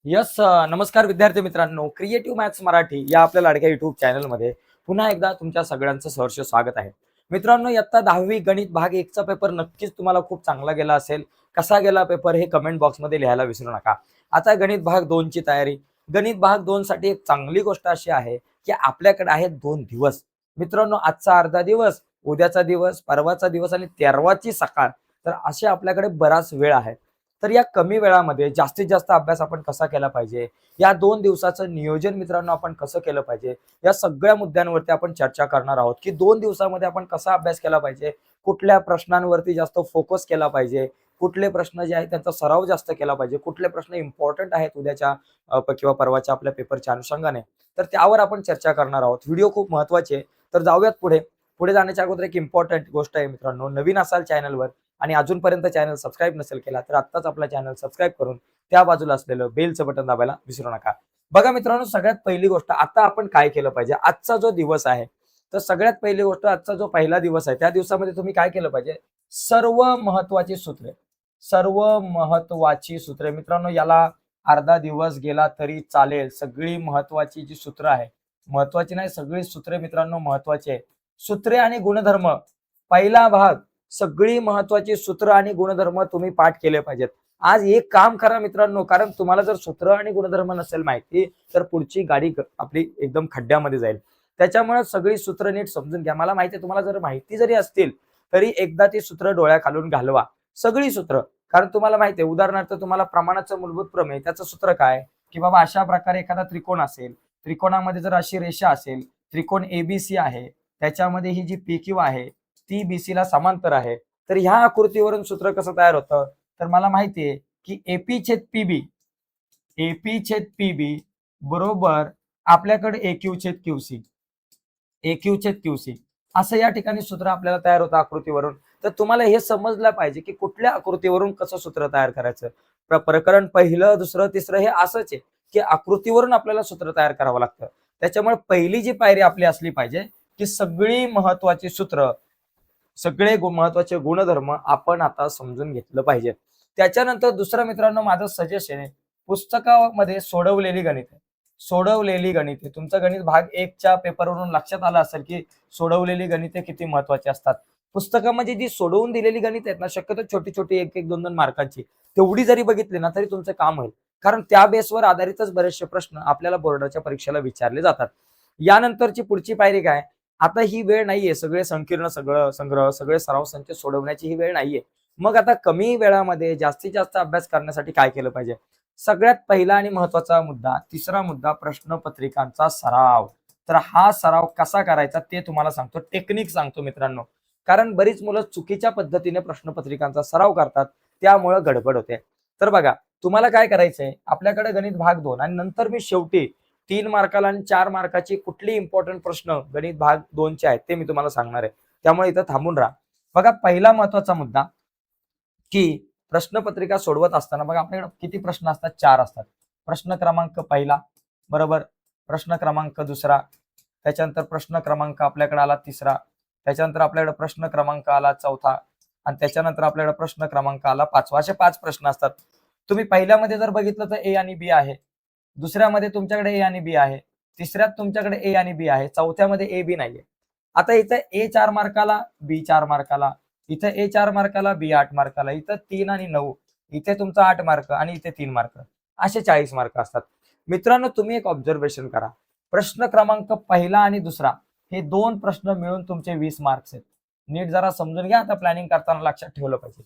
नमस्कार विद्यार्थी मित्रांनो, क्रिएटिव्ह मॅथ्स मराठी या आपल्या लाडक्या युट्यूब चॅनलमध्ये पुन्हा एकदा तुमच्या सगळ्यांचं सहर्ष स्वागत आहे. मित्रांनो, इयत्ता 10वी गणित भाग 1चा पेपर नक्कीच तुम्हाला खूप चांगला गेला असेल. कसा गेला पेपर हे कमेंट बॉक्समध्ये लिहायला विसरू नका. आता गणित भाग 2 ची तयारी. गणित भाग 2 साठी एक चांगली गोष्ट अशी आहे की आपल्याकडे आहेत 2 दिवस. मित्रांनो, आजचा अर्धा दिवस, उद्याचा दिवस, परवाचा दिवस आणि 13वाची सकाळ. तर असे आपल्याकडे बराच वेळ आहे. तर या कमी वेळामध्ये जास्तीत जास्त अभ्यास आपण कसा केला पाहिजे, या 2 दिवसाचं नियोजन मित्रांनो आपण कसं केलं पाहिजे, या सगळ्या मुद्द्यांवरती आपण चर्चा करणार आहोत की 2 दिवसामध्ये आपण कसा अभ्यास केला पाहिजे, कुठल्या प्रश्नांवरती जास्त फोकस केला पाहिजे, कुठले प्रश्न जे आहेत त्यांचा सराव जास्त केला पाहिजे, कुठले प्रश्न इम्पॉर्टंट आहेत उद्याच्या किंवा परवाच्या आपल्या पेपरच्या अनुषंगाने. तर त्यावर आपण चर्चा करणार आहोत. व्हिडिओ खूप महत्त्वाचे आहे. तर जाऊयात पुढे. पुढे जाण्याच्या अगोदर एक इम्पॉर्टंट गोष्ट आहे मित्रांनो, नवीन असाल चॅनलवर आणि अजूनपर्यंत चॅनल सबस्क्राईब नसेल केला तर आत्ताच आपला चॅनल सबस्क्राईब करून त्या बाजूला असलेलं बेलचं बटन दाबायला विसरू नका. बघा मित्रांनो, सगळ्यात पहिली गोष्ट आता आपण काय केलं पाहिजे. आजचा जो दिवस आहे, तर सगळ्यात पहिली गोष्ट आजचा जो पहिला दिवस आहे त्या दिवसामध्ये तुम्ही काय केलं पाहिजे, सर्व महत्वाची सूत्रे, सर्व महत्वाची सूत्रे मित्रांनो, याला अर्धा दिवस गेला तरी चालेल. सगळी महत्वाची जी सूत्र आहे, महत्वाची नाही सगळी सूत्रे मित्रांनो महत्वाची आहे. सूत्रे आणि गुणधर्म पहिला भाग, सगळी महत्वाची सूत्र आणि गुणधर्म तुम्ही पाठ केले पाहिजेत. आज एक काम करा मित्रांनो, कारण तुम्हाला जर सूत्र आणि गुणधर्म नसेल माहिती तर पुढची गाडी आपली एकदम खड्ड्यामध्ये जाईल. त्याच्यामुळे सगळी सूत्र नीट समजून घ्या. मला माहिती आहे तुम्हाला जर माहिती जरी असतील तरी एकदा ती सूत्र डोळ्याखालून घालवा, सगळी सूत्र. कारण तुम्हाला माहिती आहे, उदाहरणार्थ तुम्हाला प्रमाणाचं मूलभूत प्रमेय त्याचं सूत्र काय, की बाबा अशा प्रकारे एखादा त्रिकोण असेल, त्रिकोणामध्ये जर अशी रेषा असेल, त्रिकोण एबीसी आहे, त्याच्यामध्ये ही जी पीक्यू आहे ती बीसी ला समांतर आहे. तर ह्या आकृतीवरून सूत्र कसं तयार होतं, तर मला माहिती आहे की एपी छेद पीबी, एपी छेद पीबी बरोबर आपल्याकडे एक्यू छेद क्यूसी, एक्यू छेद क्यूसी असं या ठिकाणी सूत्र आपल्याला तयार होतं आकृतीवरून. तर तुम्हाला हे समजलं पाहिजे की कुठल्या आकृतीवरून कसं सूत्र तयार करायचं. प्रकरण पहिलं, दुसरं, तिसरं हे असंच आहे की आकृतीवरून आपल्याला सूत्र तयार करावं लागतं. त्याच्यामुळे पहिली जी पायरी आपली असली पाहिजे की सगळी महत्वाची सूत्र, सगळे महत्वाचे गुणधर्म आपण आता समजून घेतलं पाहिजे. त्याच्यानंतर दुसरं मित्रांनो माझं सजेशन आहे, पुस्तकामध्ये सोडवलेली गणिते, सोडवलेली गणिते. तुमचं गणित भाग 1च्या पेपरवरून लक्षात आलं असेल की सोडवलेली गणिते किती महत्वाची असतात. पुस्तकामध्ये जी सोडवून दिलेली गणित आहेत ना, शक्यतो छोटी छोटी 1-1, 2-2 मार्कांची तेवढी जरी बघितली ना तरी तुमचं काम होईल. कारण त्या बेसवर आधारितच बरेचसे प्रश्न आपल्याला बोर्डाच्या परीक्षेला विचारले जातात. यानंतरची पुढची पायरी काय, आता ही वेळ नाहीये सगळे संकीर्ण संग्रह, सगळे सराव संच सोडवण्याची ही वेळ नाहीये. मग आता कमी वेळामध्ये जास्तीत जास्त अभ्यास करण्यासाठी काय केलं पाहिजे. सगळ्यात पहिला आणि महत्वाचा मुद्दा, तिसरा मुद्दा, प्रश्नपत्रिकांचा सराव. तर हा सराव कसा करायचा ते तुम्हाला सांगतो, टेक्निक सांगतो मित्रांनो. कारण बरीच मुलं चुकीच्या पद्धतीने प्रश्नपत्रिकांचा सराव करतात, त्यामुळे गडबड होते. तर बघा, तुम्हाला काय करायचंय, आपल्याकडे गणित भाग 2 आणि नंतर मी शेवटी 3 मार्काला आणि 4 मार्काची कुठली इम्पॉर्टंट प्रश्न गणित भाग 2 चे आहेत ते मी तुम्हाला सांगणार आहे. त्यामुळे इथं थांबून राहा. बघा, पहिला महत्वाचा मुद्दा की प्रश्नपत्रिका सोडवत असताना बघा आपल्याकडे किती प्रश्न असतात, 4 असतात. प्रश्न क्रमांक पहिला बरोबर, प्रश्न क्रमांक दुसरा, त्याच्यानंतर प्रश्न क्रमांक आपल्याकडे आला तिसरा, त्याच्यानंतर आपल्याकडे प्रश्न क्रमांक आला चौथा आणि त्याच्यानंतर आपल्याकडे प्रश्न क्रमांक आला 5वा. असे 5 प्रश्न असतात. तुम्ही पहिल्यामध्ये जर बघितलं तर ए आणि बी आहे, दुसऱ्यामध्ये तुमच्याकडे ए आणि बी आहे, तिसऱ्यात तुमच्याकडे ए आणि बी आहे, चौथ्यामध्ये ए बी नाहीये. आता इथं ए 4 मार्काला, बी 4 मार्काला, इथं ए 4 मार्काला, बी 8 मार्काला, इथं 3 आणि 9, इथे तुमचा 8 मार्क आणि इथे 3 मार्क, असे 40 मार्क असतात. मित्रांनो, तुम्ही एक ऑब्झर्वेशन करा, प्रश्न क्रमांक पहिला आणि दुसरा हे 2 प्रश्न मिळून तुमचे 20 मार्क्स आहेत. नीट जरा समजून घ्या, आता प्लॅनिंग करताना लक्षात ठेवलं पाहिजे.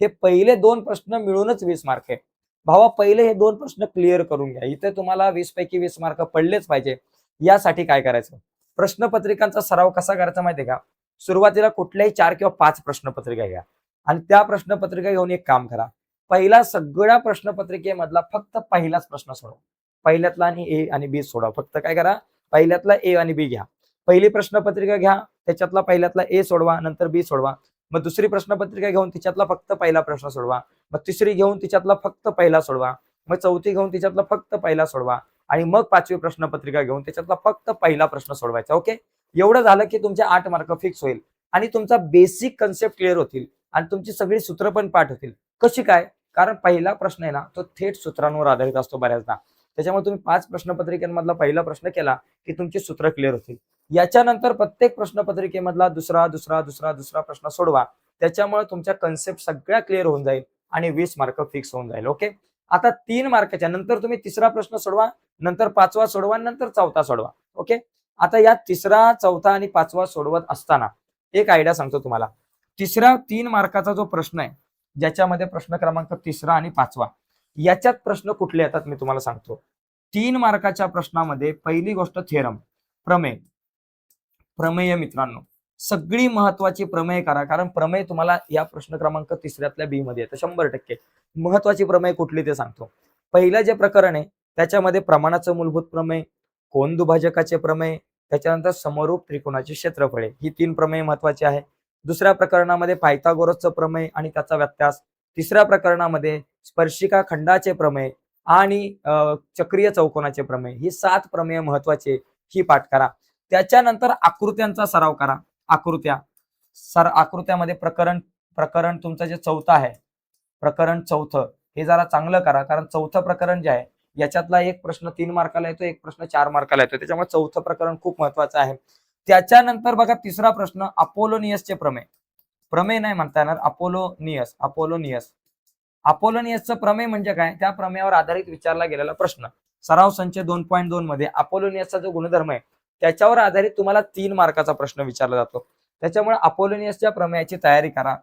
हे पहिले 2 प्रश्न मिळूनच 20 मार्क आहे. भावा, पहिले हे 2 प्रश्न क्लिअर करून घ्या. इथे तुम्हाला 20 पैकी 20 मार्क पडलेच पाहिजे. यासाठी काय करायचं, प्रश्नपत्रिकांचा सराव कसा करायचा माहितीये का, सुरुवातीला कुठल्याही 4 किंवा 5 प्रश्नपत्रिका घ्या आणि त्या प्रश्नपत्रिका घेऊन एक काम करा, पहिला सगळ्या प्रश्नपत्रिकेमधला फक्त पहिलाच प्रश्न सोडवा. पहिल्यातला आणि ए आणि बी सोडवा. फक्त काय करा, पहिल्यातला ए आणि बी घ्या. पहिली प्रश्नपत्रिका घ्या, त्याच्यातला पहिल्यातला ए सोडवा, नंतर बी सोडवा. मग दुसरी प्रश्नपत्रिका घेऊन तिच्यातला फक्त पहिला प्रश्न सोडवा. मग तिसरी घेऊन तिच्यातला फक्त पहिला सोडवा. मग चौथी घेऊन तिच्यातला फक्त पहिला सोडवा आणि मग 5वी प्रश्नपत्रिका घेऊन त्याच्यातला फक्त पहिला प्रश्न सोडवायचा. ओके, एवढं झालं की तुमचे 8 मार्क फिक्स होईल आणि तुमचा बेसिक कन्सेप्ट क्लिअर होतील आणि तुमची सगळी सूत्र पण पाठ होतील. कशी काय, कारण पहिला प्रश्न आहे ना तो थेट सूत्रांवर आधारित असतो बऱ्याचदा. त्याच्यामुळे तुम्ही 5 प्रश्नपत्रिकांमधला पहिला प्रश्न केला की तुमची सूत्र क्लिअर होतील. याच्यानंतर प्रत्येक प्रश्नपत्रिकेमधला दुसरा प्रश्न सोडवा. त्याच्यामुळे तुमच्या कन्सेप्ट सगळ्या क्लिअर होऊन जाईल आणि 20 मार्क फिक्स होऊन जाईल. ओके. आता 3 मार्काच्या नंतर तुम्ही तिसरा प्रश्न सोडवा, नंतर 5वा सोडवा, नंतर 4था सोडवा. ओके. आता या 3रा, 4था आणि 5वा सोडवत असताना एक आयडिया सांगतो तुम्हाला. तिसरा 3 मार्काचा जो प्रश्न आहे, ज्याच्यामध्ये प्रश्न क्रमांक 3रा आणि 5वा याच्यात प्रश्न कुठले येतात मी तुम्हाला सांगतो. 3 मार्काच्या प्रश्नामध्ये पहिली गोष्ट थेरम, प्रमेय. प्रमेय मित्रांनो, सगळी महत्वाची प्रमेय करा, कारण प्रमेय तुम्हाला या प्रश्न क्रमांक 3ऱ्यातल्या बी मध्ये येतं 100%. महत्वाची प्रमेय कुठली ते सांगतो. पहिलं जे प्रकरण आहे त्याच्यामध्ये प्रमाणाचं मूलभूत प्रमेय, कोन दुभाजकाचे प्रमेय, त्याच्यानंतर समरूप त्रिकोणाचे क्षेत्रफळे, ही 3 प्रमेय महत्वाची आहे. दुसऱ्या प्रकरणामध्ये पायथागोरसचं प्रमेय आणि त्याचा व्यत्यास. तिसऱ्या प्रकरणामध्ये स्पर्शिका खंडाचे प्रमेय आणि चक्रीय चौकोनाचे प्रमेय, ही 7 प्रमेय महत्वाचे, ही पाठ करा. त्याच्यानंतर आकृत्यांचा सराव करा. आकृत्यामध्ये प्रकरण तुमचं जे 4थं आहे, प्रकरण 4थं हे जरा चांगलं करा, कारण 4थं प्रकरण जे आहे याच्यातला एक प्रश्न 3 मार्काला येतो, एक प्रश्न 4 मार्काला येतो. त्याच्यामुळे 4थं प्रकरण खूप महत्वाचं आहे. त्याच्यानंतर बघा तिसरा प्रश्न अपोलोनियसचे प्रमेय. प्रमेय नाही म्हणता येणार, अपोलोनियसचं प्रमेय म्हणजे काय, त्या प्रमेयावर आधारित विचारला गेलेला प्रश्न. सराव संच 2.2 मध्ये अपोलोनियसचा जो गुणधर्म आहे त्याच्यावर आधारित तुम्हाला 3 मार्काचा प्रश्न विचारला जातो. त्याच्यामुळे अपोलोनियसच्या प्रमेयाची तयारी करा.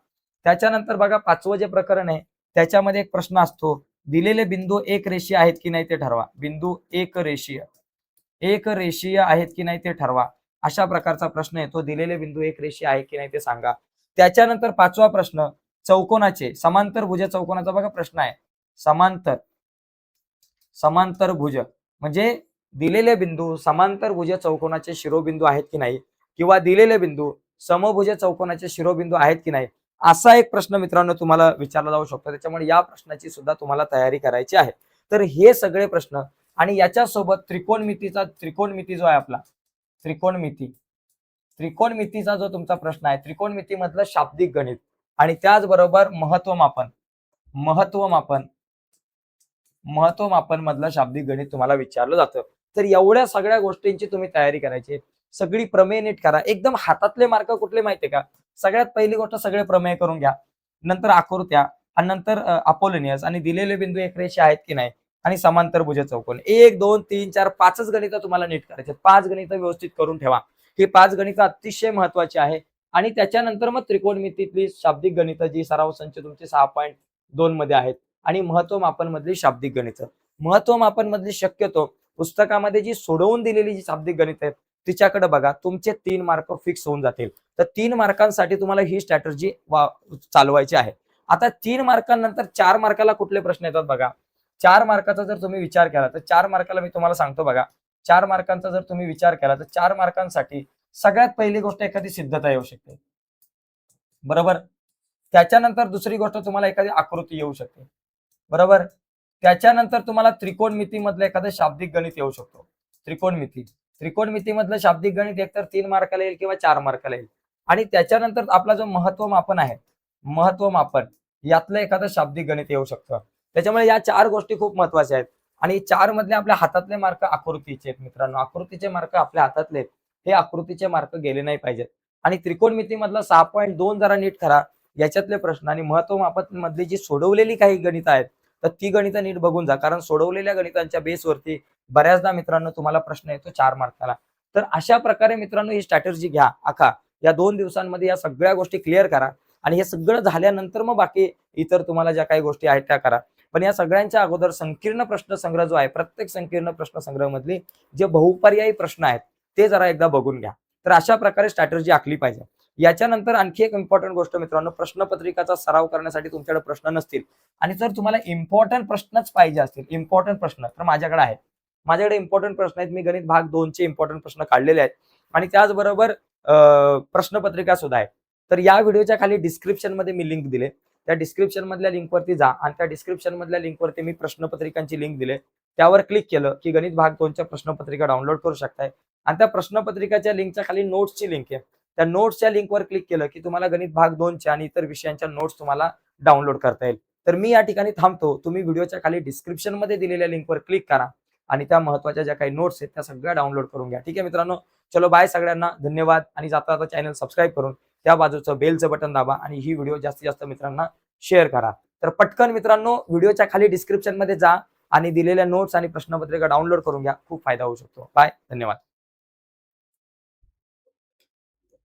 त्याच्यानंतर बघा 5वं जे प्रकरण आहे त्याच्यामध्ये एक प्रश्न असतो, दिलेले बिंदू एक रेषीय आहेत की नाही ते ठरवा. बिंदू एक रेषीय आहेत की नाही ते ठरवा, अशा प्रकारचा प्रश्न येतो. दिलेले बिंदू एक रेषीय आहे की नाही ते सांगा. त्याच्यानंतर 5वा प्रश्न चौकोनाचे समांतर भुज चौकोनाचा बघा प्रश्न आहे. समांतर भुज म्हणजे दिलेले बिंदू समांतर भुज चौकोनाचे शिरोबिंदू आहेत की नाही, किंवा दिलेले बिंदू समभुज चौकोनाचे शिरोबिंदू आहेत की नाही, असा एक प्रश्न मित्रांनो तुम्हाला विचारला जाऊ शकतो. त्याच्यामुळे या प्रश्नाची सुद्धा तुम्हाला तयारी करायची आहे. तर हे सगळे प्रश्न आणि याच्यासोबत त्रिकोणमिती जो आहे आपला, त्रिकोणमितीचा जो तुमचा प्रश्न आहे, त्रिकोणमिती मधलं शाब्दिक गणित आणि त्याचबरोबर महत्वमापन मधलं शाब्दिक गणित तुम्हाला विचारलं जातं. तर एवढ्या सगळ्या गोष्टींची तुम्ही तयारी करायची. सगळी प्रमेय नीट करा. एकदम हातातले मार्क कुठले माहितीये का, सगळ्यात पहिली गोष्ट सगळे प्रमेय करून घ्या, नंतर आकृत्या आणि नंतर अपोलोनियस आणि दिलेले बिंदू एक रेषीय आहेत की नाही आणि समांतर भुज चौकोन. 1 2 3 4 5च गणित तुम्हाला नीट करायचे. 5 गणित व्यवस्थित करून ठेवा. ही 5 गणित अतिशय महत्वाची आहे. आणि त्याच्यानंतर मग त्रिकोणमितीतली शाब्दिक गणित जी सराव संच तुमचे 6.2 मध्ये आहेत आणि महत्वमापन मधली शाब्दिक गणित. महत्वमापन मधली शक्यतो पुस्तकामध्ये जी सोडवून दिलेली जी शाब्दिक गणित आहेत तिच्याकडे बघा, तुमचे 3 मार्क फिक्स होऊन जातील. तर 3 मार्कांसाठी तुम्हाला ही स्ट्रॅटेजी चालवायची आहे. आता 3 मार्कांनंतर 4 मार्काला कुठले प्रश्न येतात बघा. 4 मार्काचा जर तुम्ही विचार केला तर 4 मार्काला मी तुम्हाला सांगतो बघा, 4 मार्कांचा जर तुम्ही विचार केला तर 4 मार्कांसाठी सगळ्यात पहिली गोष्ट एखादी सिद्धता येऊ शकते, बरोबर. त्याच्यानंतर दुसरी गोष्ट तुम्हाला एखादी आकृती येऊ शकते, बरोबर. त्याच्यानंतर तुम्हाला त्रिकोणमिती मधलं एखादं शाब्दिक गणित येऊ शकतो. त्रिकोणमिती मधलं शाब्दिक गणित एकतर 3 मार्काला येईल किंवा 4 मार्काला येईल. आणि त्याच्यानंतर आपला जो महत्वमापन आहे, महत्वमापन यातलं एखादं शाब्दिक गणित येऊ शकतं. त्याच्यामुळे या 4 गोष्टी खूप महत्वाच्या आहेत. आणि 4 मधले आपल्या हातातले मार्क आकृतीचे आहेत मित्रांनो. आकृतीचे मार्क आपल्या हातातले आहेत, हे आकृतीचे मार्क गेले नाही पाहिजेत. आणि त्रिकोणमिती मधला 6.2 जरा नीट करा याच्यातले प्रश्न. आणि महत्वमापन मधली जी सोडवलेली काही गणित आहेत तर ती गणित नीट बघून जा, कारण सोडवलेल्या गणितांच्या बेसवरती बऱ्याचदा मित्रांनो तुम्हाला प्रश्न येतो 4 मार्काला. तर अशा प्रकारे मित्रांनो ही स्ट्रॅटेजी घ्या. आखा या 2 दिवसांमध्ये या सगळ्या गोष्टी क्लिअर करा. आणि हे सगळं झाल्यानंतर मग बाकी इतर तुम्हाला ज्या काही गोष्टी आहेत त्या करा. पण या सगळ्यांच्या अगोदर संकीर्ण प्रश्न संग्रह जो आहे, प्रत्येक संकीर्ण प्रश्न संग्रह मधली जे बहुपर्यायी प्रश्न आहेत ते जरा एकदा बघून घ्या. तर अशा प्रकारे स्ट्रॅटेजी आखली पाहिजे. याच्यानंतर आणखी एक इम्पॉर्टंट गोष्ट मित्रांनो, प्रश्नपत्रिकाचा सराव करण्यासाठी तुमच्याकडे प्रश्न नसतील आणि जर तुम्हाला इम्पॉर्टंट प्रश्नच पाहिजे असतील, इम्पॉर्टंट प्रश्न, तर माझ्याकडे आहेत. माझ्याकडे इम्पॉर्टंट प्रश्न आहेत. मी गणित भाग 2 चे इम्पॉर्टंट प्रश्न काढलेले आहेत आणि त्याचबरोबर प्रश्नपत्रिका सुद्धा आहे. तर या व्हिडिओच्या खाली डिस्क्रिप्शन मध्ये मी लिंक दिले, त्या डिस्क्रिप्शन मधल्या लिंकवरती जा आणि त्या डिस्क्रिप्शन मधल्या लिंकवरती मी प्रश्नपत्रिकांची लिंक दिले. त्यावर क्लिक केलं की गणित भाग 2 च्या प्रश्नपत्रिका डाउनलोड करू शकताय. आणि त्या प्रश्नपत्रिकाच्या लिंकच्या खाली नोट्सची लिंक आहे. त्या नोट्सच्या लिंकवर क्लिक केलं की तुम्हाला गणित भाग 2 च्या आणि इतर विषयांच्या नोट्स तुम्हाला डाउनलोड करता येईल. तर मी या ठिकाणी थांबतो. तुम्ही व्हिडिओच्या खाली डिस्क्रिप्शन मध्ये दिलेल्या लिंकवर क्लिक करा आणि त्या महत्त्वाच्या ज्या काही नोट्स आहेत त्या सगळ्या डाउनलोड करून घ्या. ठीक आहे मित्रांनो, चलो बाय सगळ्यांना, धन्यवाद. आणि जाता जाता चॅनल सबस्क्राईब करून त्या बाजूचं बेलचं बटन दाबा आणि ही व्हिडिओ जास्तीत जास्त मित्रांना शेअर करा. तर पटकन मित्रांनो व्हिडिओच्या खाली डिस्क्रिप्शन मध्ये जा आणि दिलेल्या नोट्स आणि प्रश्नपत्रिका डाउनलोड करून घ्या. खूप फायदा होऊ शकतो. बाय, धन्यवाद.